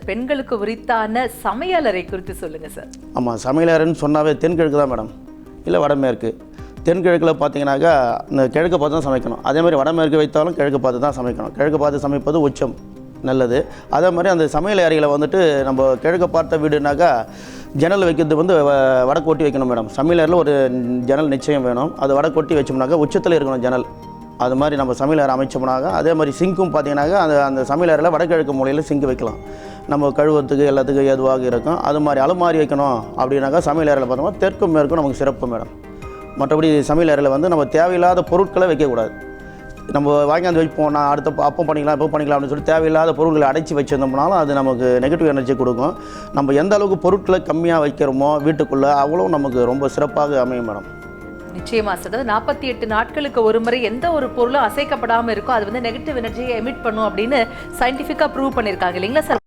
பெண்களுக்கு உரித்தான சமையலறை குறித்து சொல்லுங்கள் சார். ஆமாம், சமையலறைன்னு சொன்னாவே தென்கிழக்கு தான் மேடம், இல்லை வடமேற்கு. தென்கிழக்கில் பார்த்தீங்கன்னாக்கா இந்த கிழக்கு பார்த்து தான் சமைக்கணும். அதே மாதிரி வடமேற்கு வைத்தாலும் கிழக்கு பார்த்து தான் சமைக்கணும். கிழக்கு பார்த்து சமைப்பது உச்சம் நல்லது. அதே மாதிரி அந்த சமையல் அறையில் வந்துட்டு நம்ம கிழக்கு பார்த்த வீடுனாக்கா ஜன்னல் வைக்கிறது வந்து வடக்கு ஒட்டி வைக்கணும் மேடம். சமையல் அறையில் ஒரு ஜன்னல் நிச்சயம் வேணும். அது வடக்கு ஒட்டி வச்சோம்னாக்கா உச்சத்தில் இருக்கணும் ஜன்னல். அது மாதிரி நம்ம சமையல் அறை அமைச்சோம்னாக்கா, அதே மாதிரி சிங்க்கும் பார்த்தீங்கன்னாக்கா அந்த சமையல் அறையில் வடகிழக்கு மூலையில் சிங்க் வைக்கலாம். நம்ம கழுவுறதுக்கு எல்லாத்துக்கும் ஏதுவாக இருக்கும். அது மாதிரி அலமாரி வைக்கணும் அப்படின்னாக்கா சமையல் அறையில் பார்த்தோம்னா தெற்கும் மேற்கும் நமக்கு சிறப்பு மேடம். மற்றபடி சமையல் அறையில் வந்து நம்ம தேவையில்லாத பொருட்களை வைக்கக்கூடாது. நம்ம வாங்கியாந்து வைப்போம், நான் அடுத்த அப்போ பண்ணிக்கலாம் இப்போ பண்ணிக்கலாம் அப்படின்னு சொல்லி தேவையில்லாத பொருட்களை அடைச்சி வச்சிருந்தோம்னாலும் அது நமக்கு நெகட்டிவ் எனர்ஜி கொடுக்கும். நம்ம எந்த அளவுக்கு பொருட்களை கம்மியாக வைக்கிறோமோ வீட்டுக்குள்ளே அவ்வளோ நமக்கு ரொம்ப சிறப்பாக அமையும் மேடம். நிச்சயமா சார். அதாவது 48 நாட்களுக்கு ஒரு முறை எந்த ஒரு பொருளும் அசைக்கப்படாமல் இருக்கும், அது வந்து நெகட்டிவ் எனர்ஜியை எமிட் பண்ணும் அப்படின்னு சயின்டிஃபிக்காக ப்ரூவ் பண்ணியிருக்காங்க இல்லைங்களா சார்?